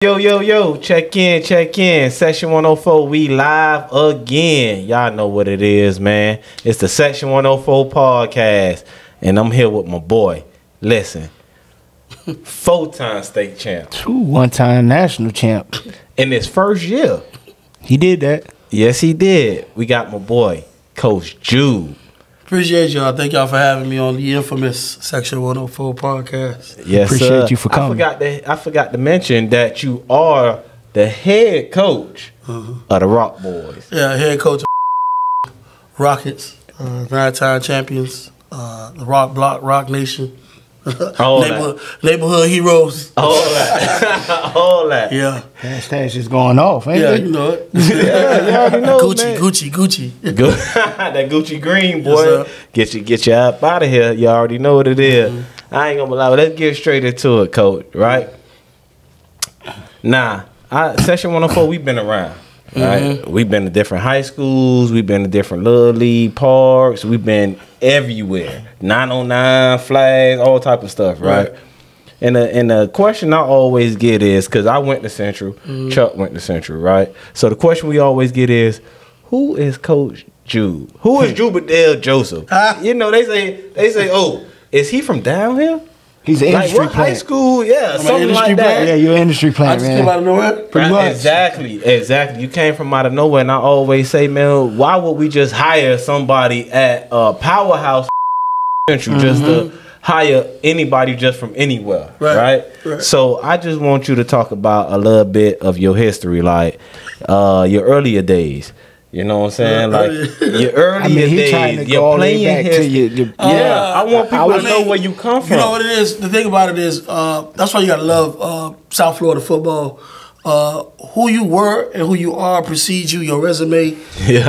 Yo, check in. Section 104, we live again. Y'all know what it is, man. It's the Section 104 podcast. And I'm here with my boy. Listen, 4-time state champ. 1-time national champ. In his first year. He did that. Yes, he did. We got my boy, Coach Jube. Appreciate y'all. Thank y'all for having me on the infamous Section 104 podcast. Yes, Appreciate you for coming. I forgot to mention that you are the head coach of the Rock Boys. Yeah, head coach of Rockets, 9-time champions, the Rock Block, Rock Nation, neighborhood heroes. All that. All that. Yeah. Hashtag's just going off, ain't Yeah, it? you know it. Yeah, you already know, Gucci, man. Gucci. That Gucci green, boy. Yes, get you up out of here. You already know what it is. I ain't gonna lie. Let's get straight into it, Coach. Right? Nah, Section 104. We've been around. Right? We've been to different high schools. We've been to different little league parks. We've been everywhere. 909 flags, all type of stuff. Right? And the question I always get is, because I went to Central, Chuck went to Central, right? So the question we always get is, who is Coach Jube? Who is Jube Joseph? You know, they say, oh, is he from down here? He's an industry what high plant. school? Yeah, something like that. Yeah, you're an industry I plant, just man. came out of nowhere. Pretty much. Exactly. You came from out of nowhere, and I always say, man, why would we just hire somebody at Powerhouse Central just to hire anybody just from anywhere, right? So I just want you to talk about a little bit of your history, like your earlier days. You know what I'm saying? Like your earlier days, your playing history. I want people to know where you come from. You know what it is? The thing about it is, that's why you gotta love South Florida football. Who you were and who you are precedes you. Your resume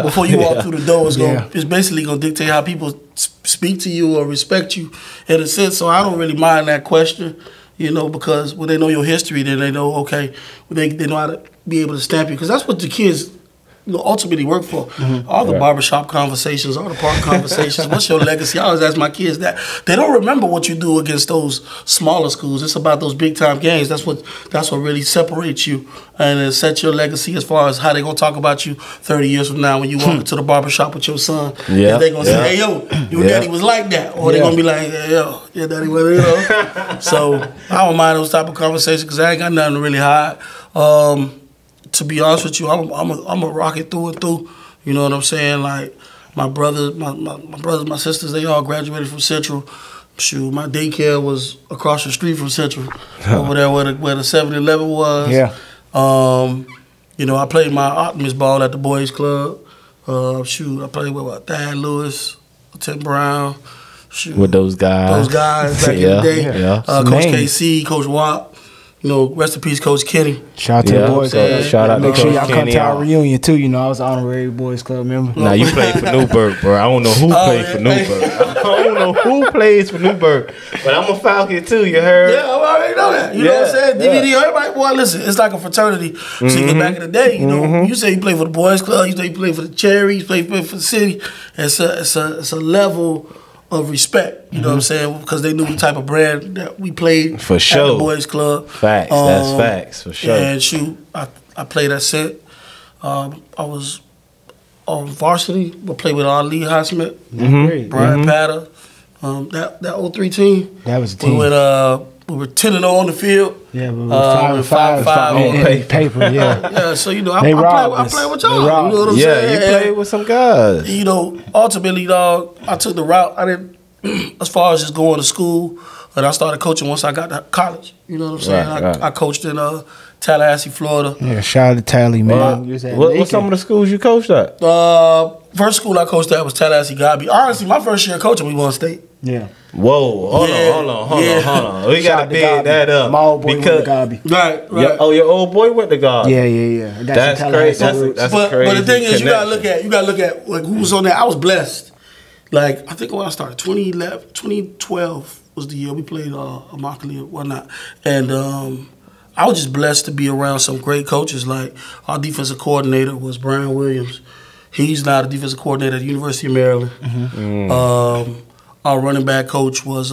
before you walk through the door is basically gonna dictate how people speak to you or respect you in a sense. So I don't really mind that question, you know, because when they know your history, then they know they know how to be able to stamp you, because that's what the kids ultimately work for. All the barbershop conversations, all the park conversations. What's your legacy? I always ask my kids that. They don't remember what you do against those smaller schools. It's about those big time games. That's what really separates you and it sets your legacy as far as how they gonna talk about you 30 years from now when you walk into the barbershop with your son. Yeah. They gonna say, hey yo, your daddy was like that. Or they gonna be like, hey, yo, your daddy was, you know. So I don't mind those type of conversations because I ain't got nothing to really hide. To be honest with you, I'm a rocket through and through. You know what I'm saying? Like my brothers, my sisters, they all graduated from Central. Shoot, my daycare was across the street from Central, over there where the 7-Eleven was. Yeah. You know, I played my optimist ball at the boys club. I played with Thad Lewis, Tim Brown. Shoot, with those guys. Back in the day. Yeah. Coach KC, Coach Watt. You know, rest in peace, Coach Kenny. Shout out to the boys club. Shout out to Make sure Coach y'all come Kenny to our reunion too. You know, I was an honorary boys club member. Now you played for Newburgh, bro. I don't know who played for Newburgh. I don't know who plays for Newburgh, but I'm a Falcon too. You heard? Yeah, I already know that. You know what I'm saying? DVD. Everybody, boy, listen, it's like a fraternity. See, back in the day, you know, you say you play for the boys club, you say you play for the Cherries, you play for the city. It's a level of respect, you know what I'm saying? Because they knew the type of brand that we played for sure. At the boys club. Facts, that's facts for sure. And shoot, I played at Cent. I was on varsity. We played with Ali Highsmith, Brian Patter. That 03 team. That was the team. We were 10-0 on the field. Yeah, we were 5-5 on paper. Yeah. Yeah. So you know, I play with y'all. You know what I'm saying? You played with some guys. You know, ultimately, dog, I took the route. I didn't, as far as just going to school, and I started coaching once I got to college. You know what I'm saying? I coached in Tallahassee, Florida. Yeah, shout out to Tally, man. What some of the schools you coached at? First school I coached at was Tallahassee Gobby. Honestly, my first year coaching, we won state. Yeah. Whoa, hold on. We gotta big that up. My old boy went to Gobby. Right. Your old boy went to Gobby. Yeah. That's crazy. That's but crazy. But the thing is, connection. you gotta look at like who was on there. I was blessed. Like I think when I started, 2012 was the year we played Immokalee and whatnot, and I was just blessed to be around some great coaches. Like our defensive coordinator was Brian Williams. He's now the defensive coordinator at the University of Maryland. Our running back coach was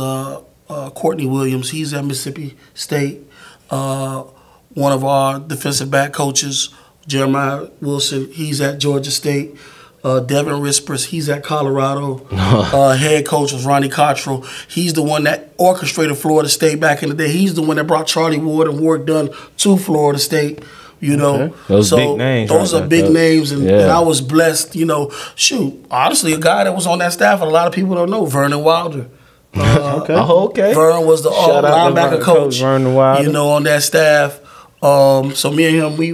Courtney Williams. He's at Mississippi State. one of our defensive back coaches, Jeremiah Wilson. He's at Georgia State. Devin Rispers, he's at Colorado. Head coach was Ronnie Cottrell. He's the one that orchestrated Florida State back in the day. He's the one that brought Charlie Ward and Warwick Dunn to Florida State. You know, those big names. Those are big names, and I was blessed. You know, shoot, honestly, a guy that was on that staff, and a lot of people don't know, Vernon Wilder. Okay. Vern was the linebacker coach. Vernon Wilder. You know, on that staff. So me and him, we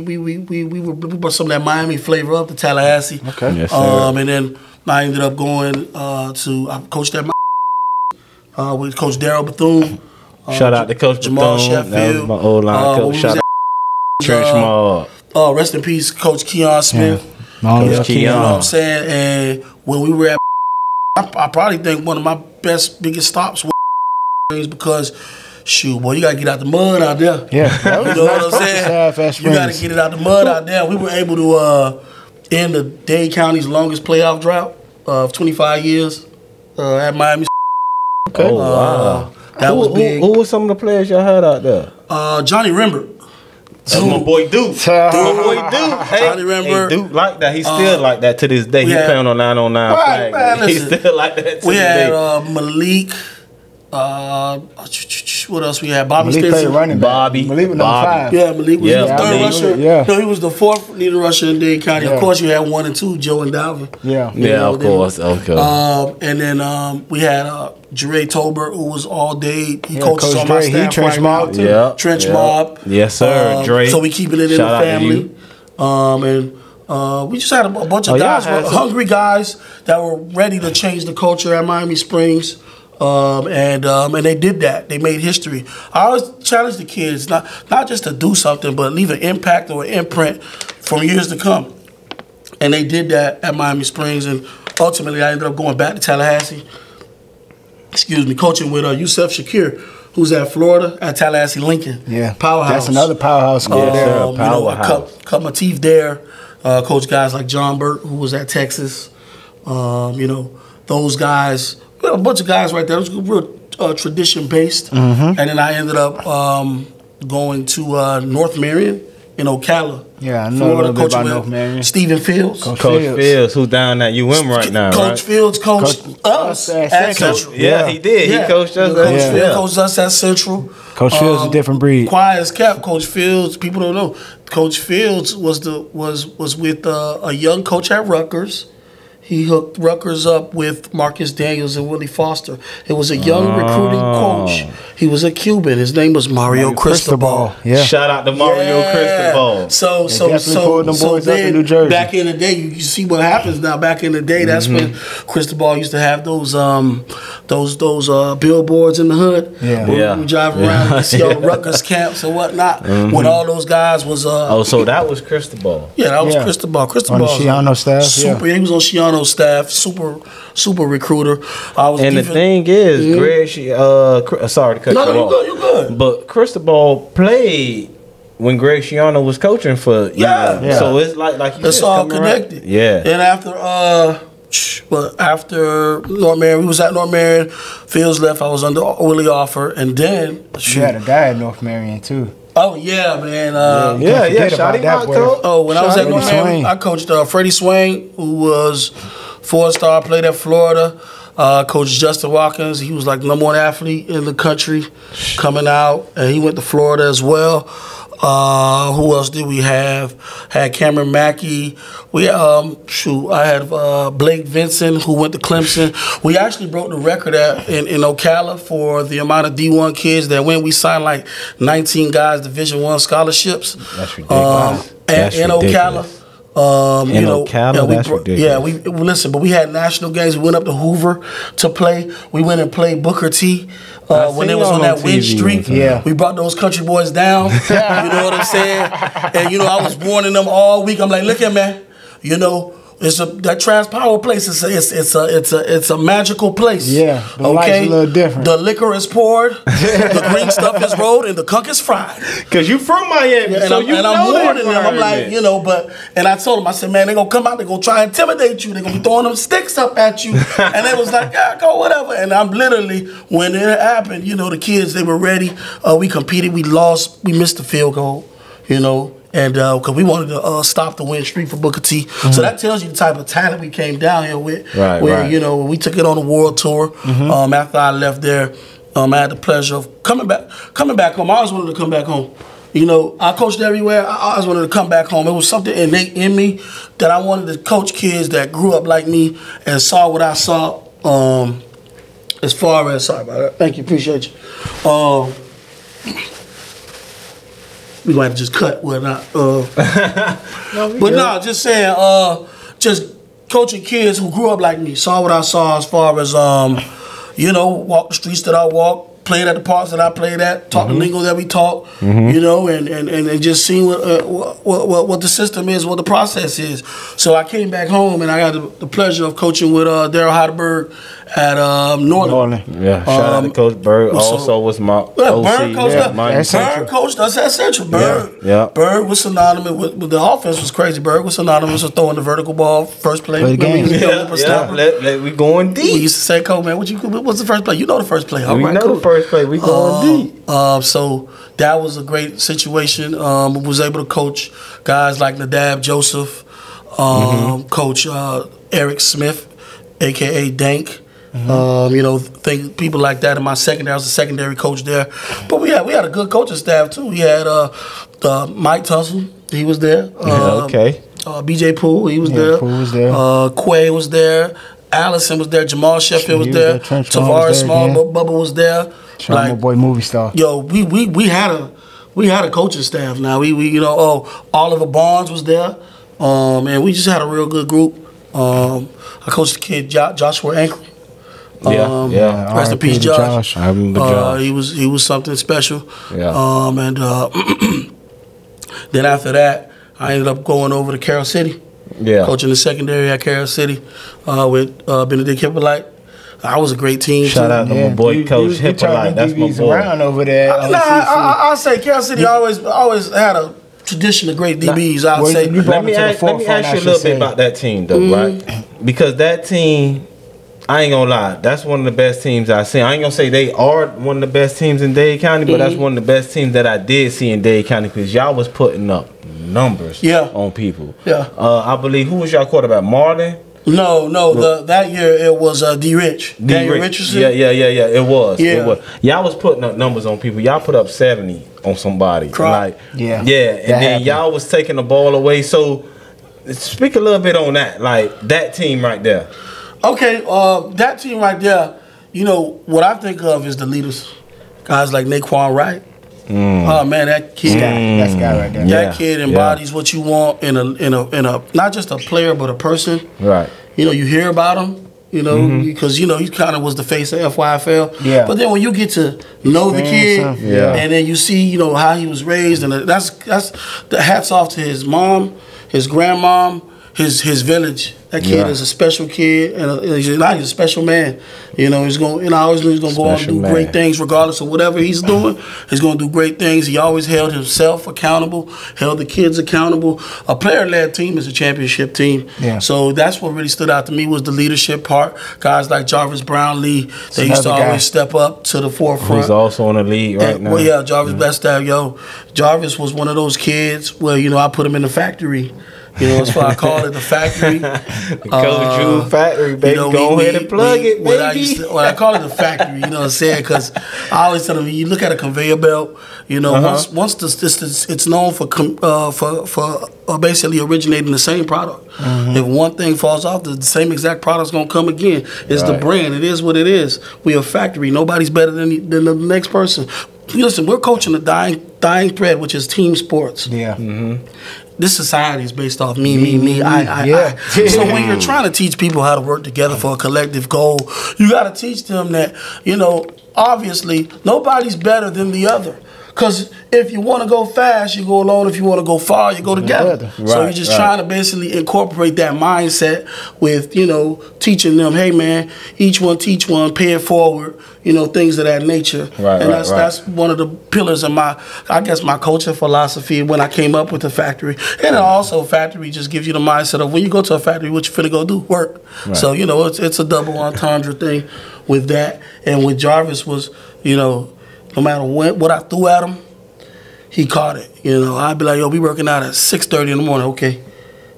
brought some of that Miami flavor up to Tallahassee. Okay. Yes, sir. And then I ended up going I coached at with Coach Darryl Bethune. Shout out to Coach Jamal Bethune. Sheffield. That was my old line coach. Shout out to Trench Mob. Rest in peace, Coach Keon Smith. Coach Keon. You know what I'm saying? And when we were at, I probably think one of my biggest stops was because, shoot, boy, you got to get out the mud out there. Yeah. You know what I'm saying? You got to get it out the mud out there. We were able to end the Dade County's longest playoff drought of 25 years at Miami. Okay. Oh, wow. That was big. Who were some of the players y'all had out there? Johnny Rembert. That's my boy Duke. My boy Duke. Hey, Johnny Rembert. Duke like that. He's still like that to this day. He's playing on 909 flag. Man, he's still like that to we this had day. Malik. What else we had? Bobby Malik Stinson. played running back. Malik was number 5. Yeah, Malik was the third rusher. Yeah. No, he was the 4th leading rusher in Dade County. Of course, you had 1 and 2, Joe and Dalvin. Yeah, of course. Okay. And then we had Jere Tolbert, who was all day. He coaches on my Dre, staff Trench right Mob now. too. Yeah. Trench Mob. Yes, sir. Dre. So we keeping it in Shout the family. And we just had a bunch of guys, hungry guys that were ready to change the culture at Miami Springs. And they did that. They made history. I always challenge the kids, not just to do something, but leave an impact or an imprint for years to come. And they did that at Miami Springs. And ultimately, I ended up going back to Tallahassee. Coaching with Yusef Shakir, who's at Florida, at Tallahassee Lincoln. Yeah, powerhouse. That's another powerhouse school there. Powerhouse. You know, I cut my teeth there. Coach guys like John Burt, who was at Texas. You know, those guys. We had a bunch of guys right there. It was real tradition-based. And then I ended up going to North Marion in Ocala. Yeah, I know Florida, a little bit about North Marion. Stephen Fields. Coach Fields, who's down at UM right now, Coach Fields coached us at Central. Yeah, he did. Yeah. He coached us Coach Fields coached us at Central. Coach Fields is a different breed. Quiet as kept. Coach Fields, people don't know. Coach Fields was with a young coach at Rutgers. He hooked Rutgers up with Marcus Daniels and Willie Foster. It was a young recruiting coach. He was a Cuban. His name was Mario Cristobal. Yeah. Shout out to Mario Cristobal. So then, New Jersey. back in the day, you see what happens now. Back in the day, that's when Cristobal used to have those billboards in the hood. Yeah. We drive around and see all the Rutgers camps and whatnot. When all those guys was so that was Cristobal. Yeah, that was Cristobal. Cristobal on the Shiano staff. Super. He was on Shiano's staff. Super recruiter. The thing is, Greg, sorry to cut you off. You good. But Cristobal played when Greg Schiano was coaching for So it's like you it's said, all connected. Right. Yeah. And after North Marion, we was at North Marion. Fields left. I was under Willie Offer, and then you had a guy at North Marion too. Oh yeah, man. Shout him out, coach. Oh, when I was at North Marion, I coached Freddie Swain, who was 4-star, played at Florida. Coach Justin Watkins, he was like the #1 athlete in the country coming out, and he went to Florida as well. Who else did we have? Had Cameron Mackey. I had Blake Vincent, who went to Clemson. We actually broke the record in Ocala for the amount of D1 kids that went. We signed like 19 guys Division I scholarships. That's ridiculous. In Ocala. Ocala, that's ridiculous. Yeah, we listen, but we had national games. We went up to Hoover to play. We went and played Booker T when they was on that win streak. Yeah, we brought those country boys down. You know what I'm saying? And I was warning them all week. I'm like, look here, man. That Trans Power place. It's a magical place. Yeah, the light's a little different. The liquor is poured, the green stuff is rolled, and the kunk is fried. Cause you from Miami, and I'm warning them. I'm like, and I told them, I said, man, they gonna come out, they gonna try and intimidate you, they gonna be throwing them sticks up at you, and they was like, yeah, go whatever. And I'm literally, when it happened, the kids, they were ready. We competed, we lost, we missed the field goal. you know, and because we wanted to stop the win streak for Booker T. So that tells you the type of talent we came down here with. Right. You know, we took it on a world tour. After I left there, I had the pleasure of coming back home. I always wanted to come back home. You know, I coached everywhere. I always wanted to come back home. It was something innate in me that I wanted to coach kids that grew up like me and saw what I saw. As far as, sorry about that. Thank you, appreciate you. We might have just cut whatnot. No, just saying, just coaching kids who grew up like me, saw what I saw as far as, you know, walk the streets that I walked, played at the parks that I played at, talk the lingo that we talk, you know, and just seeing what the system is, what the process is. So I came back home and I got the pleasure of coaching with Daryl Heidelberg at Northern. Yeah, shout out to Coach Bird. Also was my OC. Bird coached us at Central. Bird was synonymous with the offense was crazy. Bird was synonymous with throwing the vertical ball first play. We going deep. We used to say, "Coach, man, what's the first play? You know the first play. We know the first play. We going deep." So that was a great situation. Was able to coach guys like Nadab Joseph, Coach Eric Smith, aka Dank. You know, think people like that in my secondary. I was a secondary coach there, but we had a good coaching staff too. We had Mike Tunsil, he was there. BJ Poole, he was there. Poole was there. Quay was there. Allison was there. Jamal Sheffield was there. Tavares Small Bubba was there. Like, my boy, movie star. Yo, we had a coaching staff. Now we you know, Oliver Barnes was there. And we just had a real good group. I coached the kid Joshua Ankrum. Rest in peace, Josh. I remember Josh. He was something special. Yeah. Then after that, I ended up going over to Carroll City. Yeah. Coaching the secondary at Carroll City with Benedict Hippolyte. I was a great team. Shout out to my boy Coach Hippolyte. That's my boy. Around over there. I'll say Carroll City always had a tradition of great DBs. I'd say. Let me ask you a little bit about that team, though, right? Because that team, I ain't gonna lie, that's one of the best teams I've seen. I ain't gonna say they are one of the best teams in Dade County, but that's one of the best teams that I did see in Dade County because y'all was putting up numbers on people. Yeah. I believe, who was y'all quarterback? Marlon? No. That year it was D. Rich. Daniel Richardson. Yeah. It was. Y'all was putting up numbers on people. Y'all put up 70 on somebody. Like, and then y'all was taking the ball away. So speak a little bit on that, like that team right there. Okay, that team right there, you know, what I think of is the leaders. Guys like Naquan Wright. Oh man, that kid, that guy right there. That kid embodies what you want in a not just a player but a person. Right. You know, you hear about him, you know, because you know he kind of was the face of FYFL. Yeah. But then when you get to know the kid, and then you see, you know, how he was raised, and that's the hats off to his mom, his grandmom, his village. That kid is a special kid, and he's a special man. You know, he's going. I always knew he's going to go on and do great things, regardless of whatever he's doing. He's going to do great things. He always held himself accountable, held the kids accountable. A player-led team is a championship team. Yeah. So that's what really stood out to me was the leadership part. Guys like Jarvis Brownlee, they used to always step up to the forefront. He's also in the league right now. Well, yeah, Jarvis Bestaff, Jarvis was one of those kids where, you know, I put him in the factory. You know, that's why I call it the factory. Coach Jube Factory, baby. You know, go ahead and plug it, baby. I call it the factory, you know what I'm saying? Because I always tell them, you look at a conveyor belt, you know, once it's known for basically originating the same product. If one thing falls off, the same exact product's going to come again. It's the brand. It is what it is. We're a factory. Nobody's better than the next person. Listen, we're coaching the dying thread, which is team sports. Yeah. This society is based off me, I. So when you're trying to teach people how to work together for a collective goal, you got to teach them that, you know, obviously nobody's better than the other. Because if you want to go fast, you go alone. If you want to go far, you go together. So you're just trying to basically incorporate that mindset with, you know, teaching them, hey, man, each one teach one, pay it forward, you know, things of that nature. That's one of the pillars of my coaching philosophy when I came up with the factory. And also factory just gives you the mindset of when you go to a factory, what you finna go do? Work. So, you know, it's a double entendre thing with that. And with Jarvis was, you know, no matter what I threw at him, he caught it. You know, I'd be like, yo, we working out at 6:30 in the morning. Okay.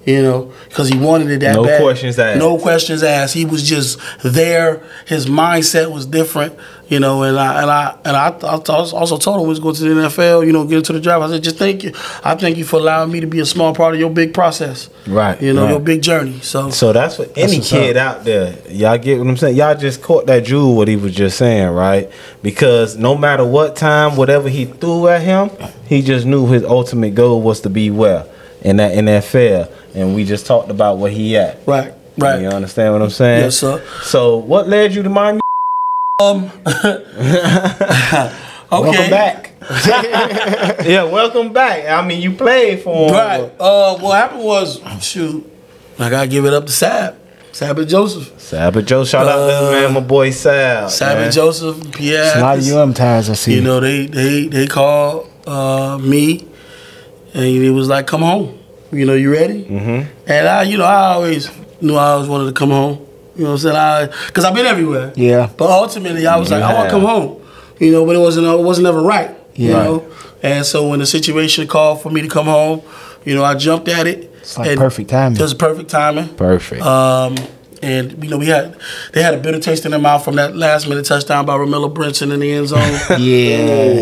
You know, because he wanted it that bad. No questions asked. No questions asked. He was just there. His mindset was different. You know, and I also told him we was going to the NFL. You know, get into the draft. I said, just thank you. I thank you for allowing me to be a small part of your big process. Right. You know, your big journey. So that's for any kid out there. Y'all get what I'm saying? Y'all just caught that jewel, what he was just saying, right? Because no matter what time, whatever he threw at him, he just knew his ultimate goal was to be well in that NFL. And we just talked about where he at. Right. You understand what I'm saying? Yes, sir. So what led you to Miami? Okay. Welcome back. Yeah, welcome back. I mean, you played for him. Right. What happened was, shoot, I gotta give it up to Jube Joseph. Jube Joseph. Shout out to man, my boy Jube Joseph, Pierre. It's a lot of UM ties I see. You know, they called me, and it was like, come home. You know, you ready? Mm-hmm. And I always knew I always wanted to come home. You know what I'm saying? Because I've been everywhere. Yeah. But ultimately, I was like, I want to come home. You know, but it wasn't ever right. You know? And so when the situation called for me to come home, you know, I jumped at it. It's like perfect timing. It was perfect timing. Perfect. And you know, they had a bitter taste in their mouth from that last minute touchdown by Romello Brinson in the end zone.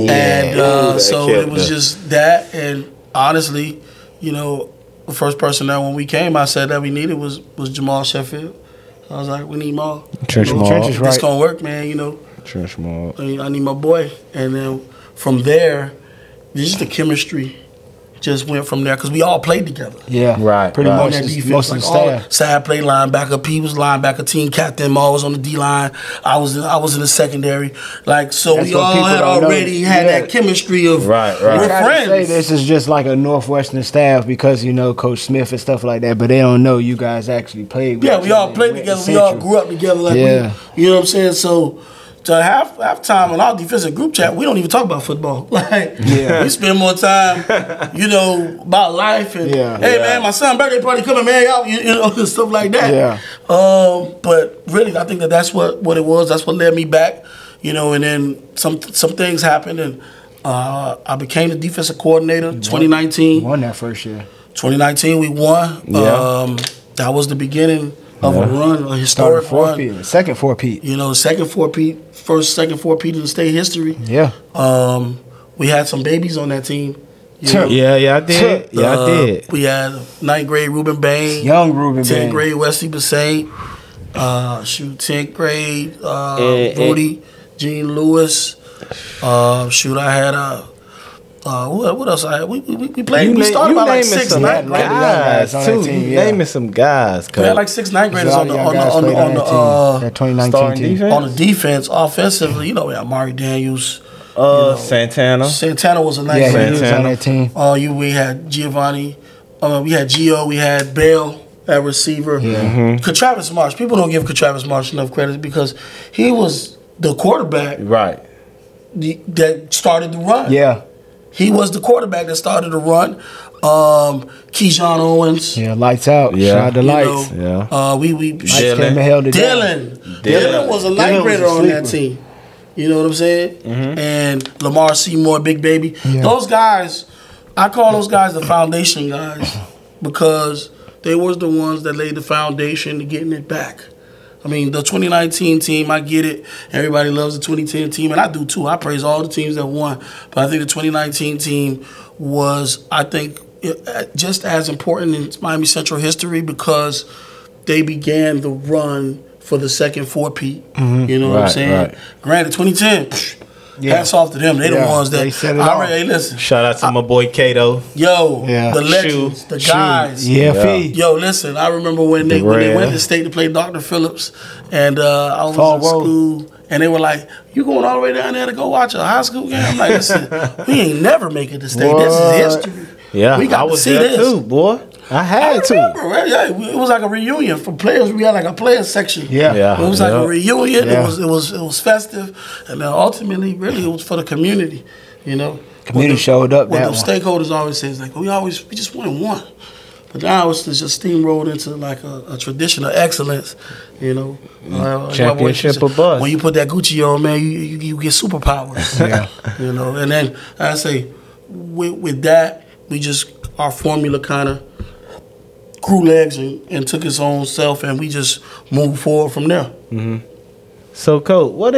And so it was just that. And honestly, you know, the first person that when we came, I said that we needed was Jamal Sheffield. I was like, we need more. Trench Maul. It's gonna work, man. You know. Trench Maul. I need my boy. And then from there, just the chemistry just went from there because we all played together. Yeah, right. Pretty much most of the staff. Sad played linebacker. P was linebacker. Team captain. Ma was on the D line. I was in the secondary. Like so, we all had already had that chemistry of we're friends. Say this is just like a Northwestern staff because you know Coach Smith and stuff like that, but they don't know you guys actually played. Yeah, we all played together. We all grew up together. Like you know what I'm saying. So. To halftime on our defensive group chat, we don't even talk about football. Like, we spend more time, you know, about life and hey man, my son's birthday party coming, man, y'all, you know, and stuff like that. Yeah. But really, I think that's what it was. That's what led me back, you know. And then some things happened, and I became the defensive coordinator. 2019. Won that first year. 2019, we won. Yeah. That was the beginning of a run, a historic run. Second four-peat. You know, second four-peat in the state history. Yeah. We had some babies on that team. Yeah, I did. I did. We had 9th grade Rueben Bain. Young Rueben Bain. 10th grade Wesley Bassett. 10th grade Rudy, Gene Lewis. I had what else I had? We played. We started about like 6 9th guys too. Naming some guys. We had like 6 9th graders on the 2019 team. On the defense, offensively, you know, we had Mari Daniels. Santana. Santana was a nice he was on that team. We had Giovanni. We had Gio. We had Bale at receiver. Yeah. Travis Marsh. People don't give Travis Marsh enough credit because he was the quarterback. Right. That started the run. Yeah. He was the quarterback that started the run. Keyshawn Owens. Yeah, lights out. Yeah. Shout out the lights. Know, Dylan was a 9th grader on that team. You know what I'm saying? Mm-hmm. And Lamar Seymour, Big Baby. Yeah. Those guys, I call those guys the foundation guys because they was the ones that laid the foundation to getting it back. I mean, the 2019 team, I get it. Everybody loves the 2010 team, and I do too. I praise all the teams that won. But I think the 2019 team was, I think, just as important in Miami Central history because they began the run for the second four-peat. Mm-hmm. You know what I'm saying? Right. Granted, 2010, hats off to them. They the ones that hey, listen. Shout out to my boy Cato. Yo, the legends, the guys. Yo, listen, I remember when they went to state to play Dr. Phillips, and I was in school, and they were like, "You going all the way down there to go watch a high school game?" I'm like, "Listen, we ain't never make it to state. What? This is history. Yeah, we got I was there too, boy. I had to. It was like a reunion for players. We had like a players section. Yeah. It was like a reunion. Yeah. It was festive, and then ultimately, really, it was for the community. You know, community showed up. What the stakeholders always say is like, we just wanted one, but now it's just steamrolled into like a tradition of excellence. You know, championship or bust. When you put that Gucci on, man, you get superpowers. Yeah. You know, and then I say, with that, we just, our formula kind of grew legs and took its own self, and we just moved forward from there. So, Coach, what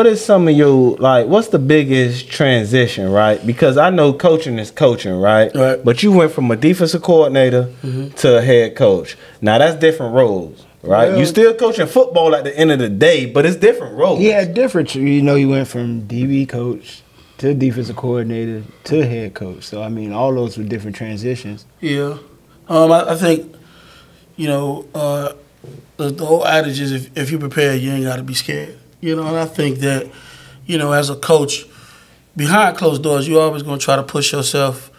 is some of your, like, what's the biggest transition, right? Because I know coaching is coaching, right? But you went from a defensive coordinator to a head coach. Now, that's different roles, right? Well, you still coaching football at the end of the day, but it's different roles. Yeah, different. You know, you went from DB coach to defensive coordinator to head coach. So, I mean, all those were different transitions. Yeah. I think, you know, the whole adage is if you're prepared, you ain't got to be scared. You know, and I think that, you know, as a coach, behind closed doors, you're always going to try to push yourself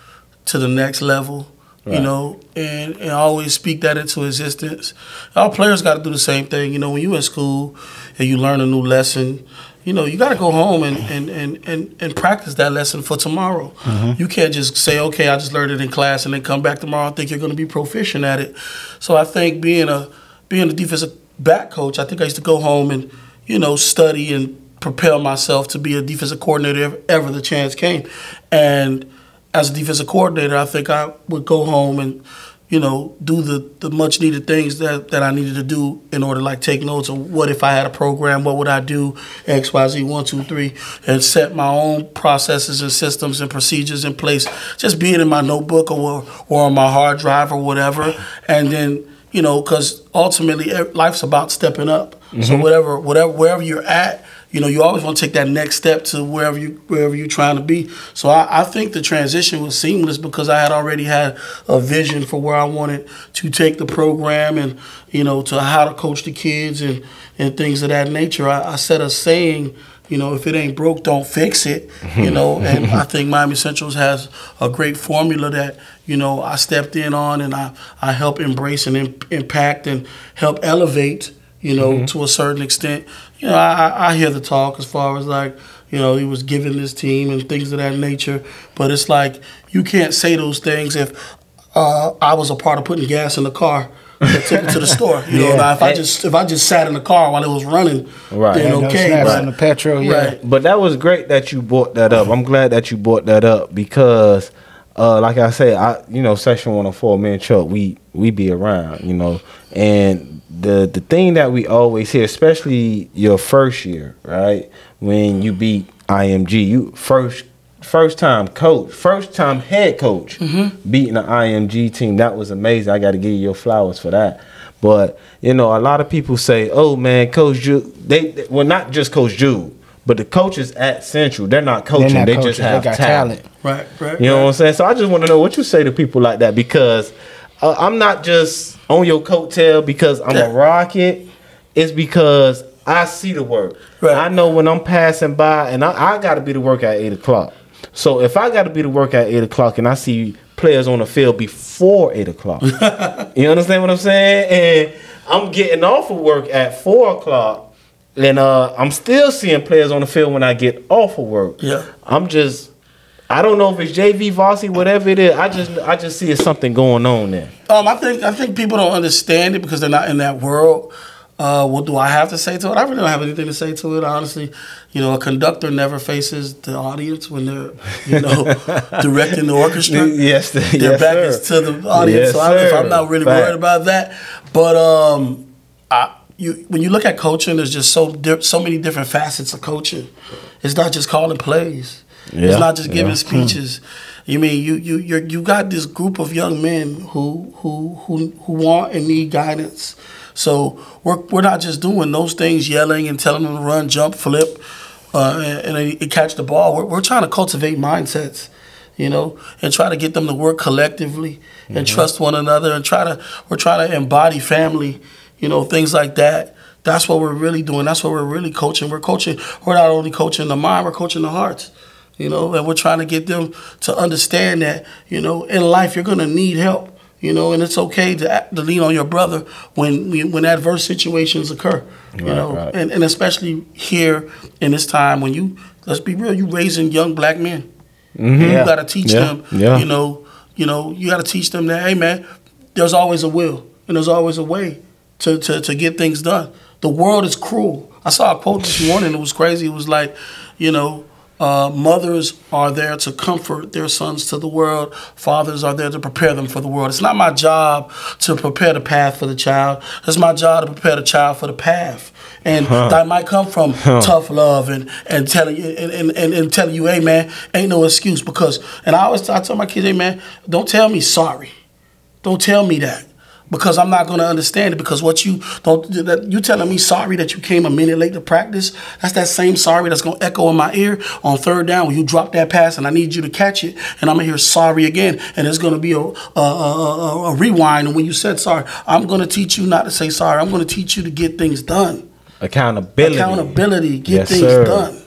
to the next level, you know, and always speak that into existence. Our players got to do the same thing. You know, when you're in school and you learn a new lesson, you know, you got to go home and practice that lesson for tomorrow. You can't just say, okay, I just learned it in class and then come back tomorrow and think you're going to be proficient at it. So I think being a defensive back coach, I think I used to go home and, you know, study and prepare myself to be a defensive coordinator if ever the chance came. And as a defensive coordinator, I think I would go home and, you know, do the much needed things that I needed to do in order to, like, take notes of what if I had a program, what would I do, X, Y, Z, 1, 2, 3, and set my own processes and systems and procedures in place, just being in my notebook or on my hard drive or whatever. And then, you know, because ultimately life's about stepping up. So wherever you're at, you know, you always want to take that next step to wherever you're trying to be. So I think the transition was seamless because I had already had a vision for where I wanted to take the program and, you know, to how to coach the kids and things of that nature. I set a saying, you know, if it ain't broke, don't fix it, you know, and I think Miami Central's has a great formula that, you know, I stepped in on and I help embrace and impact and help elevate, you know, to a certain extent. You know, I hear the talk as far as, like, you know, he was giving this team and things of that nature, but it's like you can't say those things if I was a part of putting gas in the car that took it to the store. You know, now, if I just sat in the car while it was running, then okay. No snaps on the petrol, But that was great that you brought that up. I'm glad that you brought that up because, like I said, you know, Section 104, me and Chuck, we be around, you know, and the thing that we always hear, especially your first year, right, when you beat IMG, you first time coach, first time head coach beating an IMG team. That was amazing. I got to give you your flowers for that. But, you know, a lot of people say, oh, man, Coach Jube, well, not just Coach Jube, but the coaches at Central, they're not coaching. They just have talent. Right. You know what I'm saying? So I just want to know what you say to people like that because I'm not just on your coattail because I'm a Rocket. It's because I see the work. I know when I'm passing by, and I got to be to work at 8 o'clock. So if I got to be to work at 8 o'clock and I see players on the field before 8 o'clock, you understand what I'm saying? And I'm getting off of work at 4 o'clock, and I'm still seeing players on the field when I get off of work. I don't know if it's JV, varsity, whatever it is. I just see it's something going on there. I think people don't understand it because they're not in that world. What do I have to say to it? I really don't have anything to say to it, honestly. You know, a conductor never faces the audience when they're, you know, directing the orchestra. Their back is to the audience. So I'm not really worried about that. But when you look at coaching, there's just so many different facets of coaching. It's not just calling plays. It's not just giving speeches. You mean you got this group of young men who want and need guidance. So we're not just doing those things, yelling and telling them to run, jump, flip, and catch the ball. We're trying to cultivate mindsets, you know, and try to get them to work collectively and trust one another, and we're trying to embody family, you know, things like that. That's what we're really doing. That's what we're really coaching. We're not only coaching the mind, we're coaching the hearts. You know, and we're trying to get them to understand that, you know, in life you're going to need help, you know, and it's okay to lean on your brother when adverse situations occur, you know, and especially here in this time when let's be real, you raising young black men. You got to teach them, you know, you got to teach them that, hey, man, there's always a will and there's always a way to get things done. The world is cruel. I saw a quote this morning. It was crazy. It was like, you know, Mothers are there to comfort their sons to the world. Fathers are there to prepare them for the world. It's not my job to prepare the path for the child. It's my job to prepare the child for the path. And that might come from tough love and telling you and telling you, hey man, ain't no excuse because. And I tell my kids, hey man, don't tell me sorry. Don't tell me that. Because I'm not going to understand it. Because what you telling me sorry that you came a minute late to practice, that's that same sorry that's going to echo in my ear on third down when you drop that pass and I need you to catch it and I'm going to hear sorry again and there's going to be a rewind. And when you said sorry, I'm going to teach you not to say sorry. I'm going to teach you to get things done. Accountability, get things done.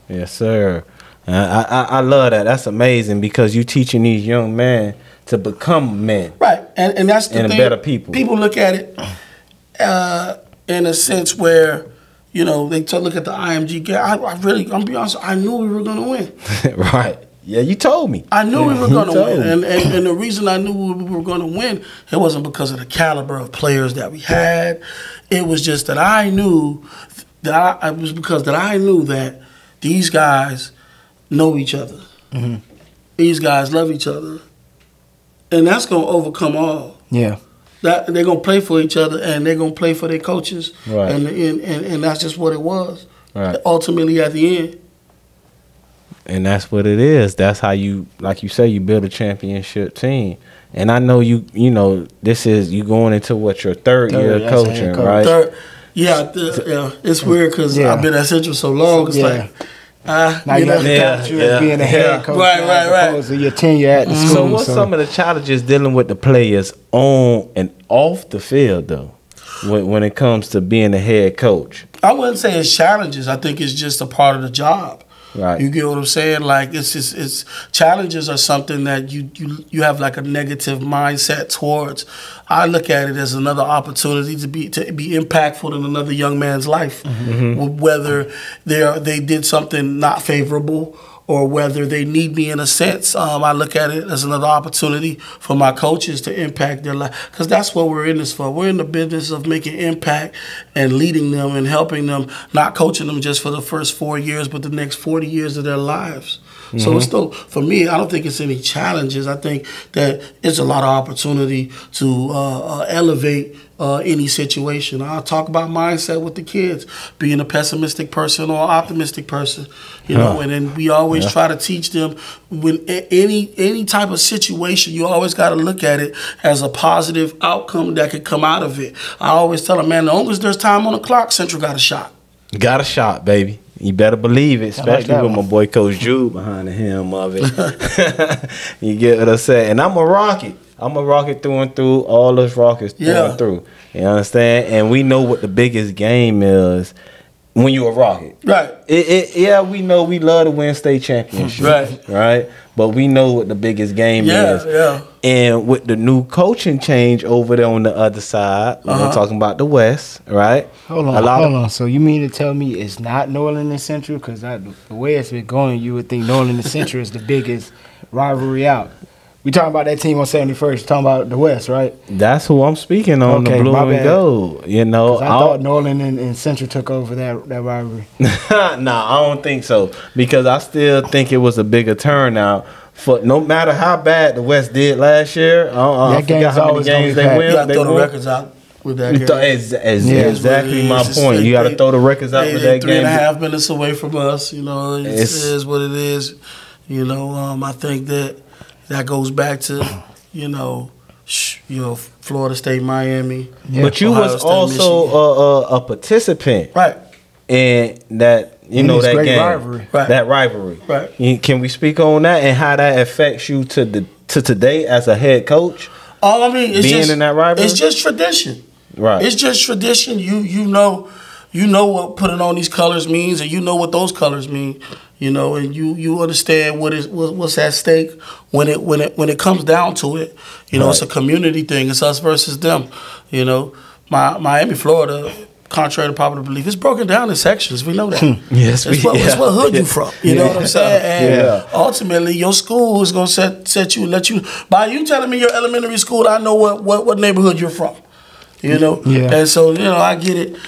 Yes, sir. I love that. That's amazing because you teaching these young men to become men. Right. And that's the thing. And better people. People look at it in a sense where, you know, they look at the IMG game. I'm going to be honest, I knew we were going to win. Right. Yeah, you told me. I knew we were going to win. And the reason I knew we were going to win, it wasn't because of the caliber of players that we had. It was just that I knew that I knew that these guys know each other. Mm-hmm. These guys love each other. And that's going to overcome all. Yeah. That they're going to play for each other and they're going to play for their coaches. Right. And that's just what it was. Right. Ultimately at the end. And that's what it is. That's how you, like you say, you build a championship team. And I know you know, this is, you going into what, your third year of coaching, right? Yeah, it's weird because I've been at Central so long. It's like, now you have to count you as being a head coach. Right. Opposed to your tenure at the school. So what's some of the challenges dealing with the players on and off the field, though, when it comes to being a head coach? I wouldn't say it's challenges. I think it's just a part of the job. Right. You get what I'm saying? Like it's challenges are something that you have like a negative mindset towards. I look at it as another opportunity to be impactful in another young man's life. Mm-hmm. Whether they did something not favorable or whether they need me in a sense. I look at it as another opportunity for my coaches to impact their life. Because that's what we're in this for. We're in the business of making impact and leading them and helping them, not coaching them just for the first 4 years, but the next 40 years of their lives. Mm-hmm. So it's still, for me, I don't think it's any challenges. I think that it's a lot of opportunity to elevate any situation. I'll talk about mindset with the kids, being a pessimistic person or optimistic person, you know, and then we always try to teach them when any type of situation, you always got to look at it as a positive outcome that could come out of it. I always tell them, man, as long as there's time on the clock, Central got a shot. Got a shot, baby. You better believe it, especially with my boy Coach Jube behind the helm of it. You get what I say? And I'm a Rocket. I'm a Rocket through and through, all those Rockets through and through. You understand? And we know what the biggest game is when you're a Rocket. Right. We know we love to win state championships. Right. But we know what the biggest game is. Yeah. And with the new coaching change over there on the other side, we're talking about the West, right? Hold on. So you mean to tell me it's not Norland and Central? Because the way it's been going, you would think Norland and Central is the biggest rivalry out. We talking about that team on 71st, talking about the West, right? That's who I'm speaking on, the blue and gold. You know, I thought Norland and Central took over that rivalry. Nah, I don't think so. Because I still think it was a bigger turnout. For no matter how bad the West did last year, I forgot how many games they won. You got to throw the records out with that game. Exactly my point. You got to throw the records out with that game. 3.5 minutes away from us. You know, it is what it is. You know, I think that goes back to, you know, Florida State, Miami. Yeah. But you Ohio was State, also a participant, right? In that, you know, that game, rivalry. That rivalry. Right. Can we speak on that and how that affects you to today as a head coach? I mean, it's being in that rivalry. It's just tradition, right? It's just tradition. You know what putting on these colors means, and you know what those colors mean. You know, and you understand what's at stake when it comes down to it. You know, It's a community thing. It's us versus them. You know, Miami, Florida, contrary to popular belief, it's broken down in sections. We know that. Yes, it's what hood you from. You know what I'm saying? And ultimately, your school is gonna set you, let you. By you telling me your elementary school, I know what neighborhood you're from. You know, and so I get it.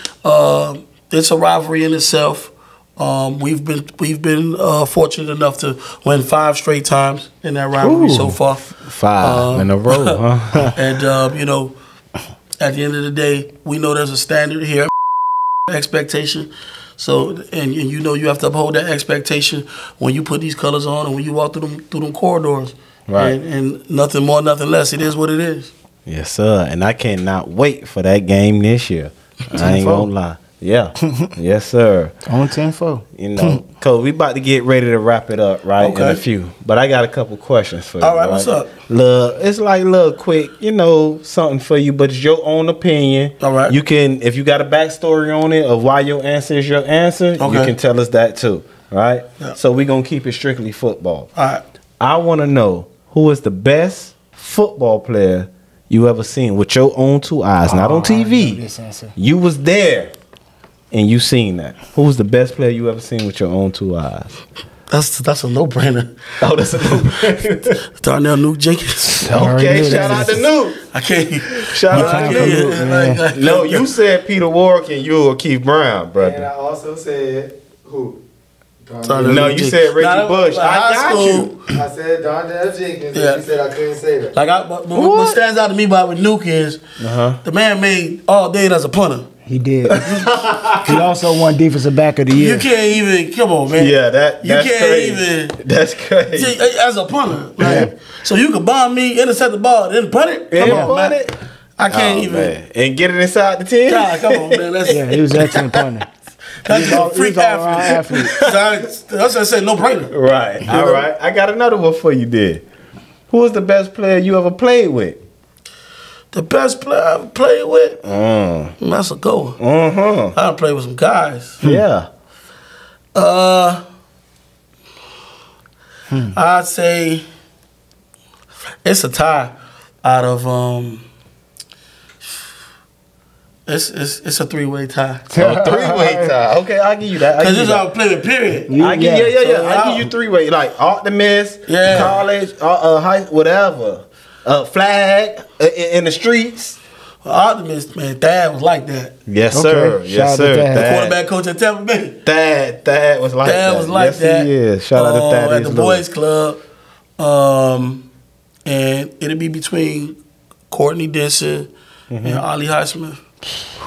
It's a rivalry in itself. We've been fortunate enough to win 5 straight times in that rivalry so far. 5 in a row, huh? And you know, at the end of the day, we know there's a standard here, expectation. So and you know you have to uphold that expectation when you put these colors on and when you walk through them corridors. Right. And nothing more, nothing less. It is what it is. Yes, sir. And I cannot wait for that game this year. I ain't gonna lie. Yeah. Yes, sir. On 10-4. You know, Coach, we about to get ready to wrap it up, right? Okay. In a few. But I got a couple questions for you. All right, what's up? It's like a little quick, you know, something for you, but it's your own opinion. All right. You can, if you got a backstory on it of why your answer is your answer, you can tell us that too, right? Yeah. So we're going to keep it strictly football. All right. I want to know who is the best football player you ever seen with your own 2 eyes, not on I know TV. this answer. You was there and you seen that. Who was the best player you ever seen with your own 2 eyes? That's a no-brainer. Oh, that's a no-brainer. Darnell Nuke Jenkins. Okay, shout out to Nuke. I can't. Shout out to Nuke. No, you said Peter Warwick and you or Keith Brown, brother. And I also said who? No, you said Reggie Bush. I got you. I said Darnell Jenkins. Yeah. You said I couldn't say that. Like but what stands out to me about with Nuke is the man made all day as a punter. He did. He also won Defensive Back of the Year. You can't even come on, man. Yeah, that's can't crazy. even. That's crazy. See, as a punter, like, so you can bomb me, intercept the ball, then punt it. Come on, man. I can't even. Man. And get it inside the 10? God, come on, man. Yeah, he was an excellent punter. That's just a freak athlete. That's what I said, no brainer. Right. All right. I got another one for you there. Who was the best player you ever played with? The best player I ever played with? That's a good one. I played with some guys. Yeah. I'd say it's a tie out of it's a 3-way tie. A 3-way tie. Okay, I'll give you that. Because this is how I play with, period. I give I give you 3-way, like Optimist, college, high, whatever. Flag in the streets. Optimist, man, Thad was like that. Yes, sir. Yes, sir. The quarterback coach at Tampa Bay. Thad was like that. Thad was like that. Yeah, shout out to Thad. At the boys' club. And it'd be between Courtney Denson and Ollie Highsmith.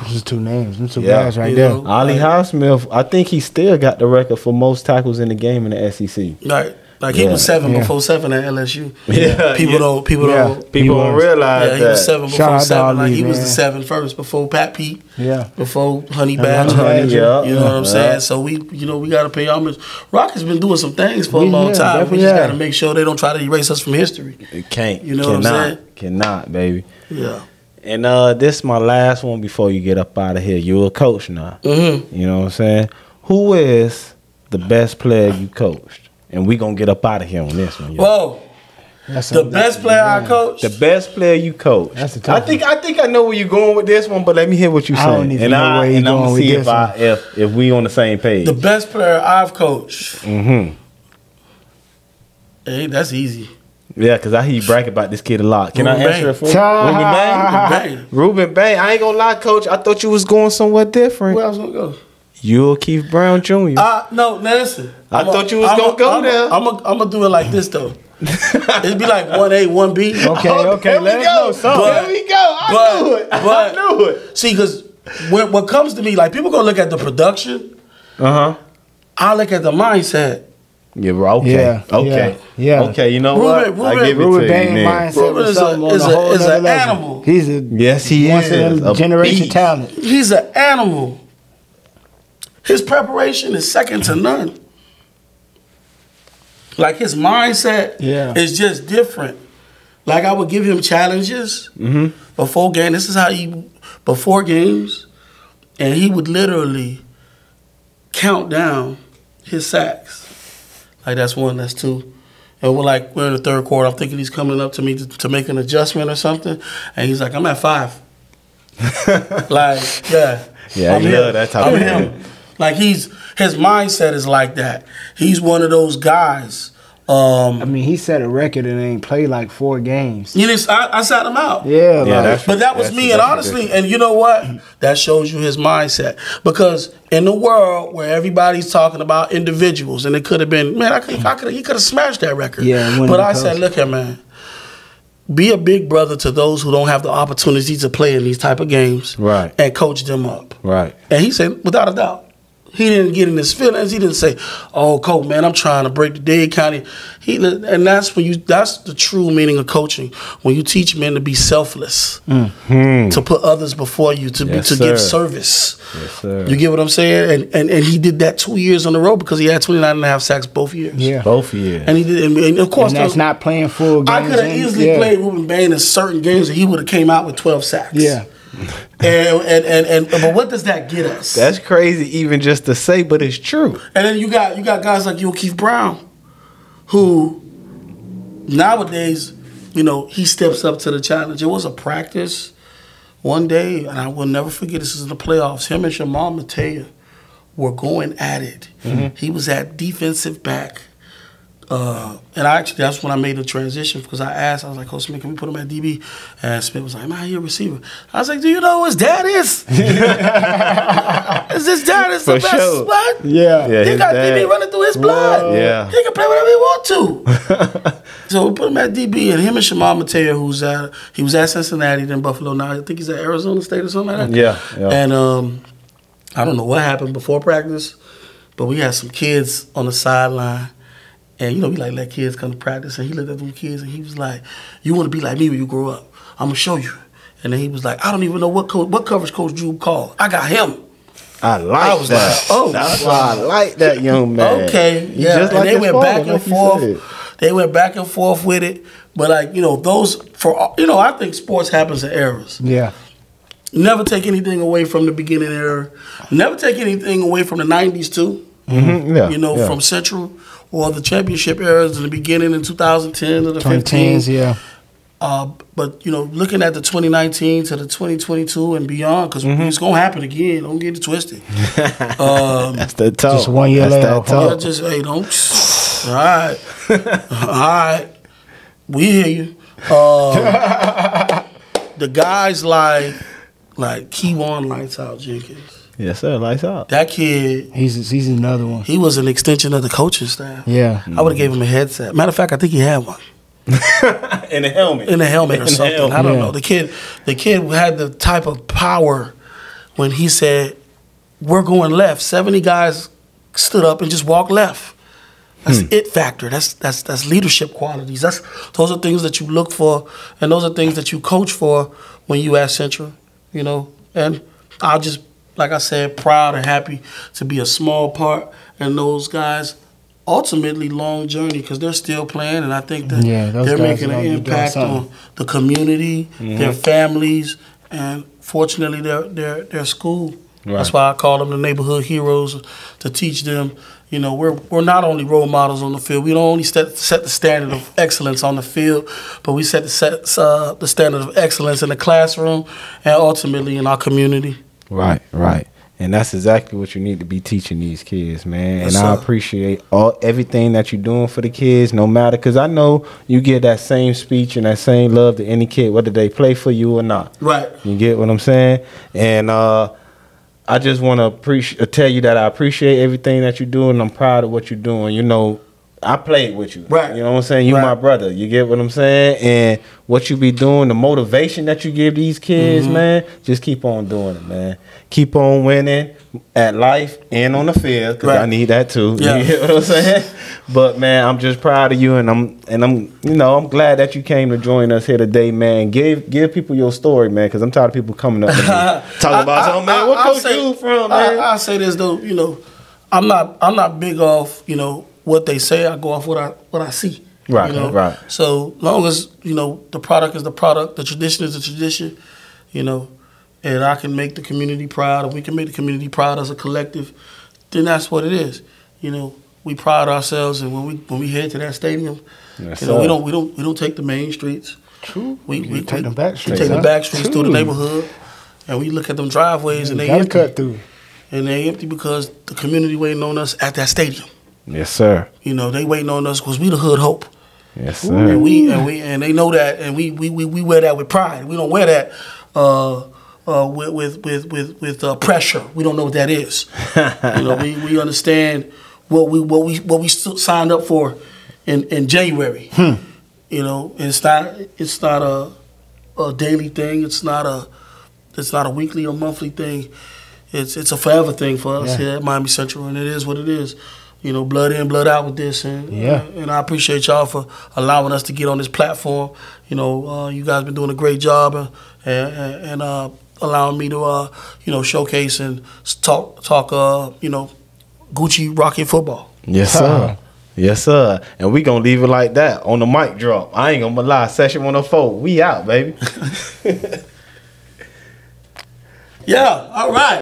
Those are 2 names. Them 2 guys right there. Ollie Highsmith, I think he still got the record for most tackles in the game in the SEC. Right. Like he was 7 before 7 at LSU. Yeah, people don't realize that. He was 7 before 7. Like he was the 7 first before Pat Pete. Yeah. Before Honey Badger. You know what I'm saying? So we got to pay homage. Rock has been doing some things for a long time. We just got to make sure they don't try to erase us from history. It can't. You know what I'm saying? Cannot, baby. Yeah. And this is my last one before you get up out of here. You're a coach now. You know what I'm saying? Who is the best player you coached? And we gonna get up out of here on this one. Yo. Whoa. The best player I coached? The best player you coached. That's a tough I think I know where you're going with this one, but let me hear what you're saying. I don't even know where you're going with this one. If we on the same page. The best player I've coached. Hey, that's easy. Yeah, because I hear you brag about this kid a lot. Can I answer it for you? Rueben Bain. Rueben Bain. I ain't gonna lie, coach. I thought you was going somewhere different. Where else gonna go? You're Keith Brown Jr. No, listen. I thought you was gonna go there. I'm gonna do it like this though. It'd be like 1A, 1B. Okay. Let us know. There we go. I knew it. See, because what comes to me, like people gonna look at the production. I look at the mindset. Yeah, bro. Okay. Yeah. Okay. You know what? I give it to you, Bain man. mindset is an animal. He's a once in a generation talent. He's an animal. His preparation is second to none. Like his mindset is just different. Like I would give him challenges before game. This is how before games, and he would literally count down his sacks. Like that's 1, that's 2. And we're in the 3rd quarter. I'm thinking he's coming up to me to make an adjustment or something. And he's like, I'm at 5. Like, yeah. Yeah, I love that type of him. Like his mindset is like that. He's one of those guys I mean, he set a record and ain't played like 4 games. I sat him out. Yeah, but that was me, and honestly, and you know what? That shows you his mindset. Because in the world where everybody's talking about individuals, and it could have been, man, he could have smashed that record. Yeah, but I said, look here, man. Be a big brother to those who don't have the opportunity to play in these type of games, right? And coach them up, right? And he said, without a doubt. He didn't get in his feelings. He didn't say, "Oh, coach, man, I'm trying to break the Dade County." And that's the true meaning of coaching. When you teach men to be selfless, to put others before you, to give service. Yes, sir. You get what I'm saying? And he did that 2 years on the road because he had 29.5 sacks both years. Yeah, both years. And he did, and of course, and that's not playing full games. I could have easily played Rueben Bain in certain games, and he would have came out with 12 sacks. Yeah. But what does that get us? That's crazy, even just to say, but it's true. And then you got guys like Keith Brown, who nowadays, he steps up to the challenge. It was a practice one day, and I will never forget. This is in the playoffs. Him and Shamal Mateya were going at it. Mm-hmm. He was at defensive back. And that's when I made the transition because I was like, Coach Smith, can we put him at DB? And Smith was like, man, you're a receiver. I was like, do you know who his dad is? His dad is the best. What? Yeah. He got DB running through his blood. Yeah. He can play whatever he want to. So we put him at DB, and him and Shamal Mateya, he was at Cincinnati, then Buffalo. Now I think he's at Arizona State or something like that. Yeah. And I don't know what happened before practice, but we had some kids on the sideline. And, we let kids come to practice. And he looked at them kids and he was like, you want to be like me when you grow up. I'm going to show you. And then he was like, I don't even know what coverage Coach Jube called. I got him. I was that. Like, oh. That's why I like that young man. Okay. Yeah. Just and like they went back and forth. Said. They went back and forth with it. But, I think sports happens in eras. Yeah. Never take anything away from the beginning era. Never take anything away from the 90s, too. Mm-hmm. Yeah. From Central or the championship eras in the beginning in 2010 or the 2010s, yeah. But, looking at the 2019 to the 2022 and beyond, because it's going to happen again. Don't get it twisted. That's the talk. Just 1 year later. Don't. All right. All right. We hear you. The guys like Keywan Lights Out Jenkins. Yes, sir. Lights out. That kid. He's another one. He was an extension of the coaching staff. Yeah. I would have gave him a headset. Matter of fact, I think he had one. In a helmet. In a helmet or something. I don't know. The kid had the type of power when he said, we're going left. 70 guys stood up and just walked left. That's it factor. That's leadership qualities. Those are things that you look for, and those are things that you coach for when you at Central, And I'll just, like I said, proud and happy to be a small part in those guys' ultimately long journey because they're still playing, and I think that they're making an impact on the community, their families, and fortunately their school. Right. That's why I call them the neighborhood heroes, to teach them. We're not only role models on the field. We don't only set the standard of excellence on the field, but we set the standard of excellence in the classroom and ultimately in our community. Right. And that's exactly what you need to be teaching these kids, man. Yes, and I sir. appreciate everything that you're doing for the kids, no matter, because I know you get that same speech and that same love to any kid, whether they play for you or not. Right. You get what I'm saying? And I just want to tell you that I appreciate everything that you're doing. I'm proud of what you're doing. I played with you. Right. You know what I'm saying? You my brother. You get what I'm saying? And what you be doing, the motivation that you give these kids, man, just keep on doing it, man. Keep on winning at life and on the field, because I need that too. Yeah. You get what I'm saying? But man, I'm just proud of you, and I'm glad that you came to join us here today, man. Give people your story, man, because I'm tired of people coming up to me talking about something, man. What Coach you from, man? I say this though, I'm not big off, what they say. I go off what I see. Right, right. So long as the product is the product, the tradition is the tradition, and I can make the community proud, and we can make the community proud as a collective, then that's what it is. We pride ourselves, and when we head to that stadium, yes, we don't take the main streets. True. We take the back streets. We take the back streets through the neighborhood, and we look at them driveways, and they empty. Cut through. And they empty because the community waiting on us at that stadium. Yes, sir. You know, they waiting on us because we the hood hope. Yes, sir. And they know that, and we wear that with pride. We don't wear that with pressure. We don't know what that is. You know, we understand what we signed up for in January. You know, and it's not a daily thing. It's not a weekly or monthly thing. It's a forever thing for us here at Miami Central, and it is what it is. You know, blood in, blood out with this, and I appreciate y'all for allowing us to get on this platform. You know, you guys been doing a great job and allowing me to you know, showcase and talk you know, Gucci Rocky football. Yes, sir. Yes, sir. And we gonna leave it like that on the mic drop. I ain't gonna lie. Session 104. We out, baby. Yeah. All right.